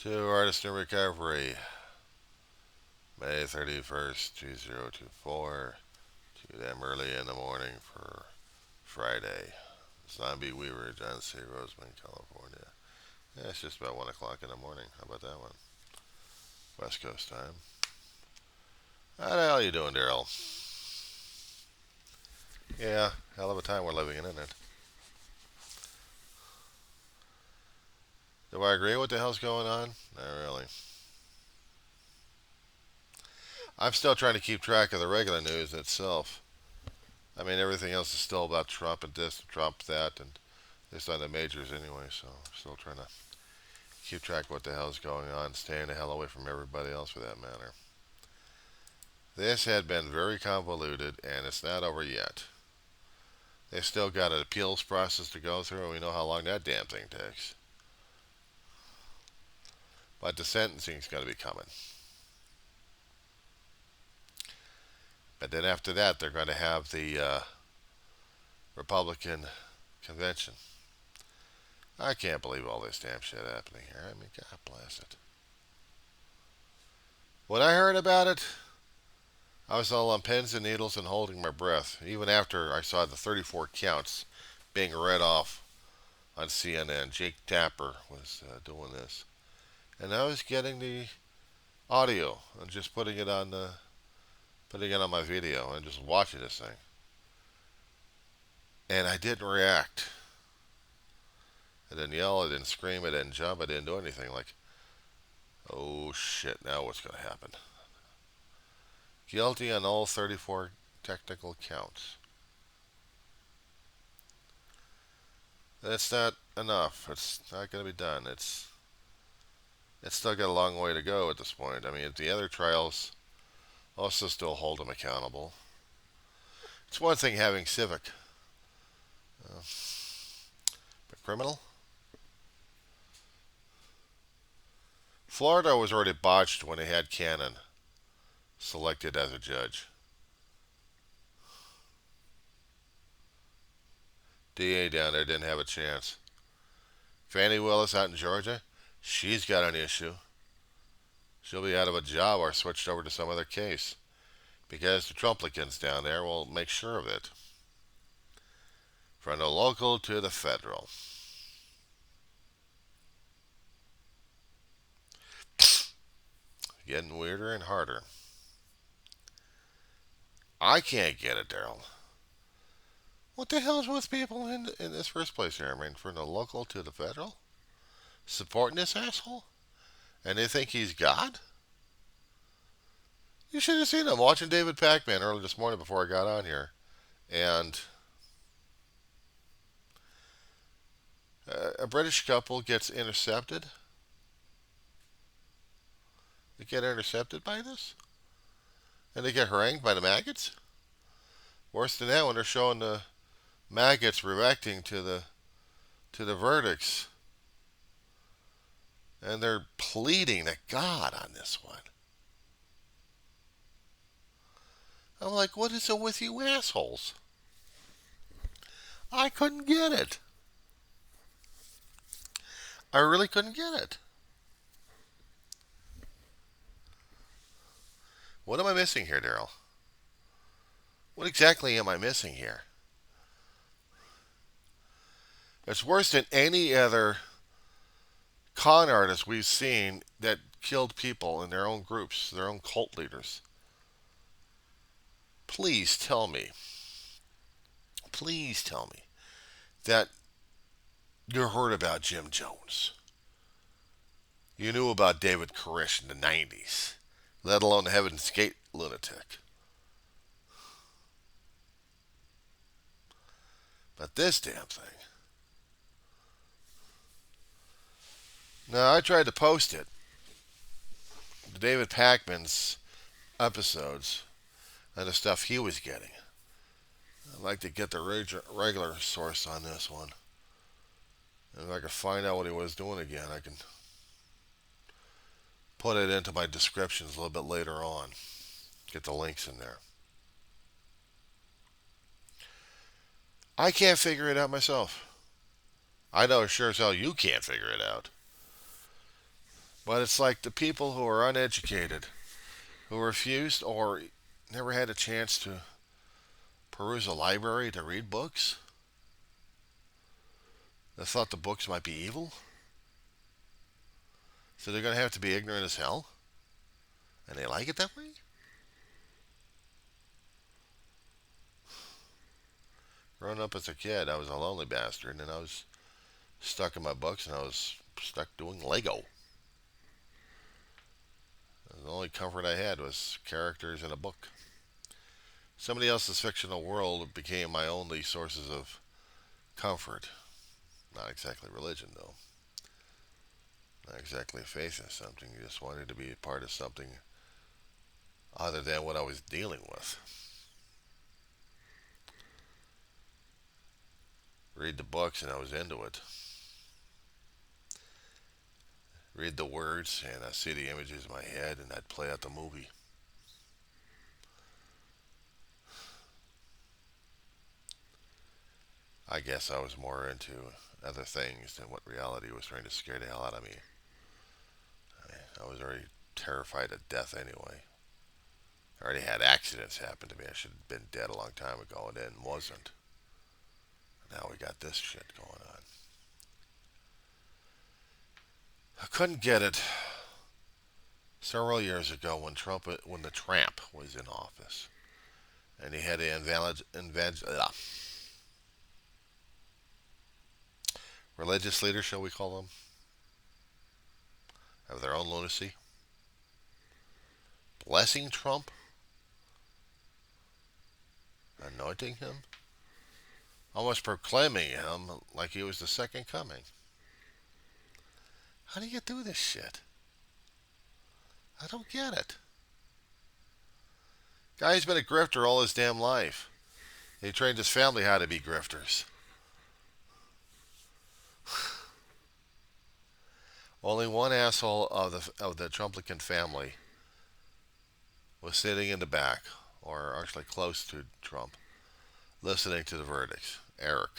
To Artist in Recovery, May 31st, 2024. To them early in the morning for Friday. Zombie Weaver, John C. Roseman, California. Yeah, it's just about 1 o'clock in the morning. How about that one? West Coast time. How the hell are you doing, Daryl? Yeah, hell of a time we're living in, isn't it? Do I agree with what the hell's going on? Not really. I'm still trying to keep track of the regular news itself. I mean, everything else is still about Trump and this, Trump that, and it's on the majors anyway, so I'm still trying to keep track of what the hell's going on, staying the hell away from everybody else for that matter. This had been very convoluted, and it's not over yet. They still got an appeals process to go through, and we know how long that damn thing takes. But the sentencing's going to be coming. But then after that, they're going to have the Republican convention. I can't believe all this damn shit happening here. I mean, God bless it. When I heard about it, I was all on pins and needles and holding my breath, even after I saw the 34 counts being read off on CNN. Jake Tapper was doing this. And I was getting the audio and just putting it on my video and just watching this thing. And I didn't react. I didn't yell, I didn't scream, I didn't jump, I didn't do anything. Like, oh shit, now what's going to happen? Guilty on all 34 technical counts. That's not enough. It's not going to be done. It's still got a long way to go at this point. I mean, the other trials also still hold them accountable. It's one thing having civic, but criminal. Florida was already botched when they had Cannon selected as a judge. DA down there didn't have a chance. Fannie Willis out in Georgia, she's got an issue. She'll be out of a job or switched over to some other case because the Trumplicans down there will make sure of it. From the local to the federal. Getting weirder and harder. I can't get it, Daryl. What the hell is with people in this first place here? I mean, from the local to the federal? Supporting this asshole? And they think he's God? You should have seen him watching David Pacman early this morning before I got on here. And a British couple gets intercepted. They get intercepted by this? And they get harangued by the maggots? Worse than that, when they're showing the maggots reacting to the verdicts, and they're pleading to God on this one. I'm like, what is it with you assholes? I couldn't get it. I really couldn't get it. What am I missing here, Daryl? What exactly am I missing here? It's worse than any other con artist we've seen that killed people in their own groups, their own cult leaders. Please tell me that you heard about Jim Jones. You knew about David Koresh in the 90s, let alone the Heaven's Gate lunatic. But this damn thing. Now, I tried to post it, David Pacman's episodes, and the stuff he was getting. I'd like to get the regular source on this one. And if I could find out what he was doing again, I can put it into my descriptions a little bit later on. Get the links in there. I can't figure it out myself. I know sure as hell you can't figure it out. But it's like the people who are uneducated, who refused or never had a chance to peruse a library to read books, that thought the books might be evil. So they're going to have to be ignorant as hell. And they like it that way? Growing up as a kid, I was a lonely bastard, and I was stuck in my books, and I was stuck doing Lego. The only comfort I had was characters in a book. Somebody else's fictional world became my only sources of comfort. Not exactly religion, though. Not exactly faith in something. You just wanted to be a part of something other than what I was dealing with. Read the books, and I was into it. Read the words, and I'd see the images in my head, and I'd play out the movie. I guess I was more into other things than what reality was trying to scare the hell out of me. I was already terrified of death anyway. I already had accidents happen to me. I should have been dead a long time ago and then wasn't. Now we got this shit going on. I couldn't get it several years ago when the Tramp was in office, and he had to religious leaders, shall we call them, have their own lunacy, blessing Trump, anointing him, almost proclaiming him like he was the second coming. How do you do this shit? I don't get it. Guy's been a grifter all his damn life. He trained his family how to be grifters. Only one asshole of the Trumplican family was sitting in the back, or actually close to Trump, listening to the verdicts. Eric.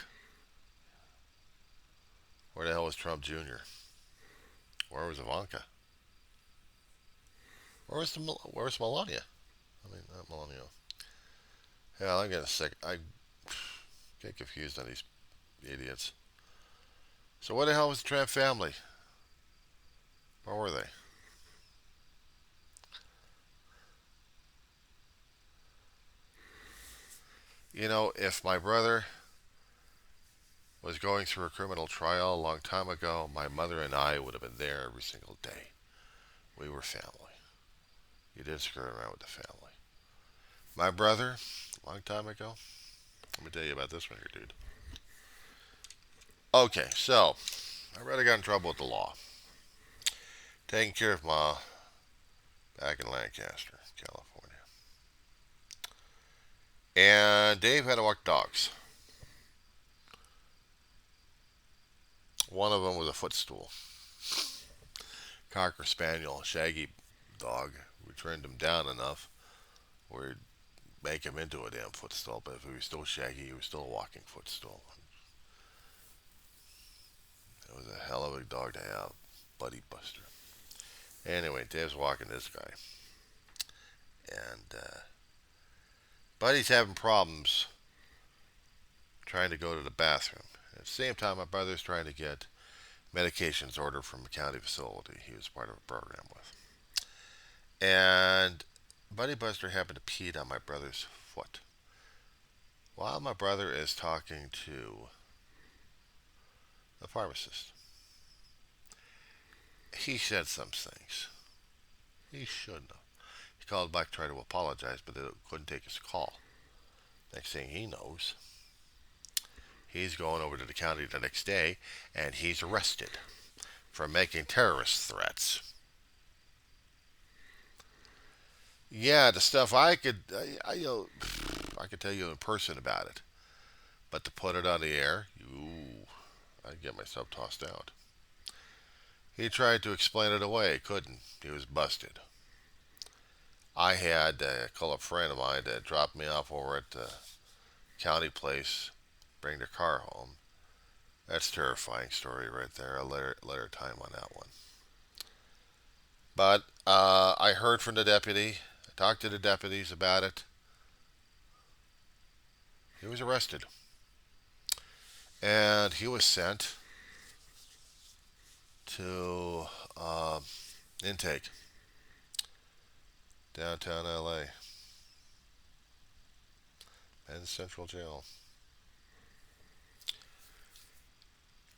Where the hell was Trump Jr.? Where was Ivanka? Where's Melania? I mean, not Melania. Hell, I'm getting sick. I get confused on these idiots. So what the hell was the Trump family? Where were they? You know, if my brother was going through a criminal trial a long time ago, my mother and I would have been there every single day. We were family. You didn't screw around with the family. My brother, a long time ago, let me tell you about this one here, dude. Okay, so my brother got in trouble with the law. Taking care of Ma back in Lancaster, California. And Dave had to walk dogs. One of them was a footstool. Cocker Spaniel, shaggy dog. We trimmed him down enough where we'd make him into a damn footstool, but if he was still shaggy, he was still a walking footstool. It was a hell of a dog to have, Buddy Buster. Anyway, Dave's walking this guy. And Buddy's having problems trying to go to the bathroom. At the same time, my brother's trying to get medications ordered from a county facility he was part of a program with. And Buddy Buster happened to pee on my brother's foot while my brother is talking to the pharmacist. He said some things. He shouldn't have. He called back, tried to apologize, but they couldn't take his call. Next thing he knows, he's going over to the county the next day, and he's arrested for making terrorist threats. Yeah, the stuff I could tell you in person about it, but to put it on the air, I'd get myself tossed out. He tried to explain it away, couldn't. He was busted. I had to call a friend of mine to drop me off over at the county place, bring the car home. That's a terrifying story right there. I'll let her time on that one. But I heard from the deputy. I talked to the deputies about it. He was arrested, and he was sent to intake downtown LA, Penn Central Jail.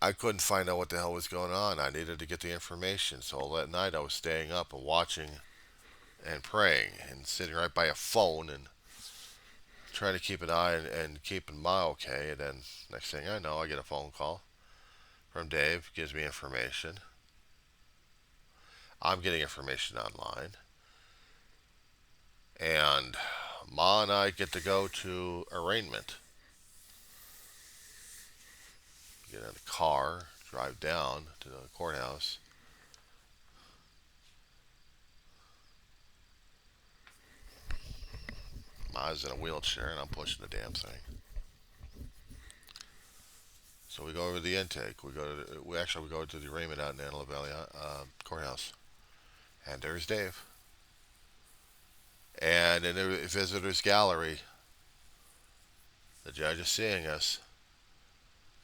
I couldn't find out what the hell was going on. I needed to get the information, so that night I was staying up and watching and praying and sitting right by a phone and trying to keep an eye and keeping my okay. And then next thing I know, I get a phone call from Dave, gives me information. I'm getting information online, and Ma and I get to go to arraignment. Get in a car, drive down to the courthouse. Ma's in a wheelchair, and I'm pushing the damn thing. So we go over to the intake. We go to the arraignment out in Antelope Valley courthouse, and there's Dave. And in the visitors gallery, the judge is seeing us.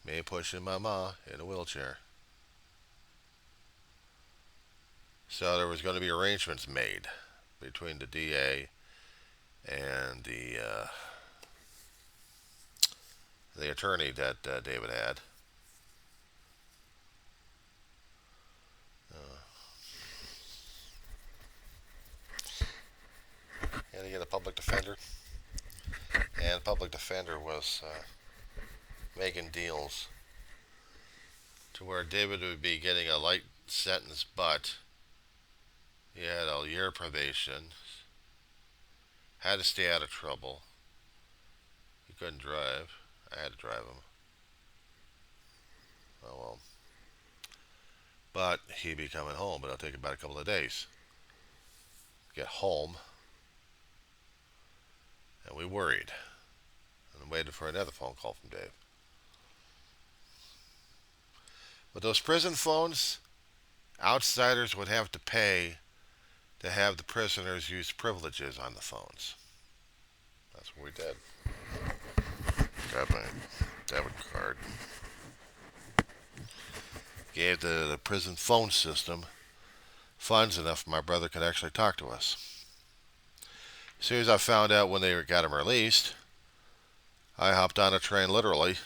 Me pushing my ma in a wheelchair. So there was going to be arrangements made between the DA and the attorney that David had. And to get a public defender. And the public defender was making deals to where David would be getting a light sentence, but he had a year probation, had to stay out of trouble. He couldn't drive. I had to drive him. Oh well. But he'd be coming home, but it'll take about a couple of days to get home. And we worried and waited for another phone call from Dave. But those prison phones, outsiders would have to pay to have the prisoners use privileges on the phones. That's what we did. Got my debit card. Gave the prison phone system funds enough my brother could actually talk to us. As soon as I found out when they got him released, I hopped on a train literally,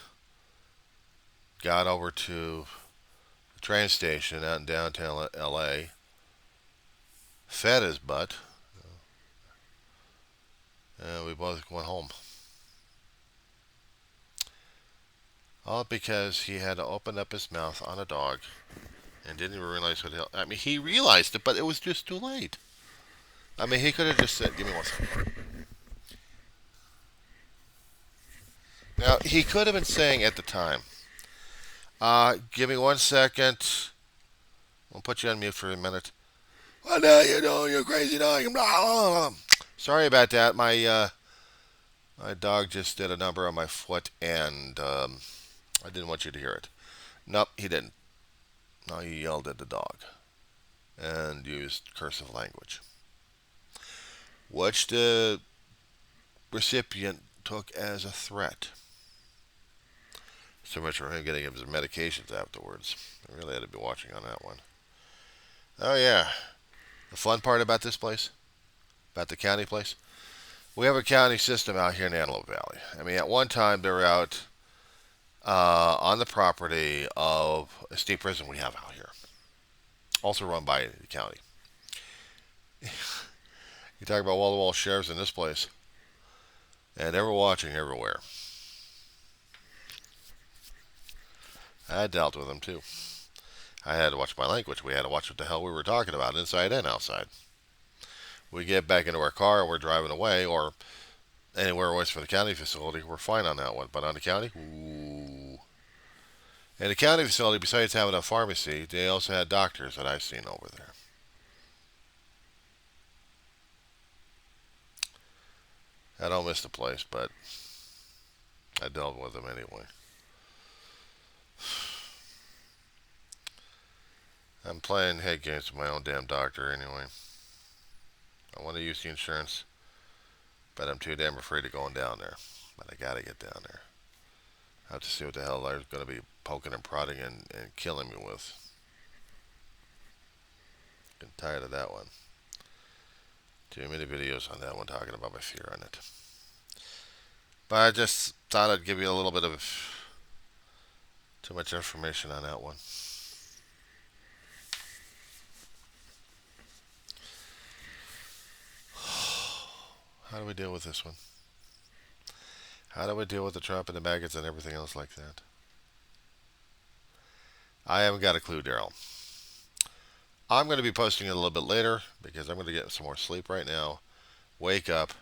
got over to the train station out in downtown LA, fed his butt, and we both went home. All because he had to open up his mouth on a dog and didn't even realize what the hell. I mean, he realized it, but it was just too late. I mean, he could have just said, "Give me one second." Now, he could have been saying at the time, "Give me 1 second. I'll put you on mute for a minute." What the hell you doing, you crazy dog? Blah, blah, blah. Sorry about that. My dog just did a number on my foot, and I didn't want you to hear it. Nope, he didn't. No, he yelled at the dog and used cursive language, which the recipient took as a threat. So much for him getting his medications afterwards. I really had to be watching on that one. Oh, yeah. The fun part about this place, about the county place, we have a county system out here in Antelope Valley. I mean, at one time, they were out on the property of a state prison we have out here, also run by the county. You talk about wall-to-wall sheriffs in this place, and they were watching everywhere. I dealt with them too. I had to watch my language. We had to watch what the hell we were talking about, inside and outside. We get back into our car and we're driving away, or anywhere away from the county facility, we're fine on that one. But on the county, ooh. And the county facility, besides having a pharmacy, they also had doctors that I've seen over there. I don't miss the place, but I dealt with them anyway. I'm playing head games with my own damn doctor anyway. I want to use the insurance, but I'm too damn afraid of going down there. But I gotta get down there. I have to see what the hell they're gonna be poking and prodding and killing me with. Getting tired of that one. Too many videos on that one talking about my fear on it. But I just thought I'd give you a little bit of too much information on that one. How do we deal with this one? How do we deal with the Trump and the maggots and everything else like that? I haven't got a clue, Daryl. I'm going to be posting it a little bit later because I'm going to get some more sleep right now. Wake up,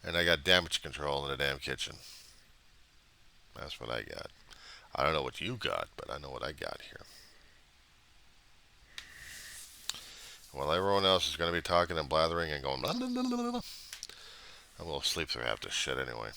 and I got damage control in the damn kitchen. That's what I got. I don't know what you got, but I know what I got here. While everyone else is going to be talking and blathering and going, blah, blah, blah, blah, blah, I'm going to sleep through half this shit anyway.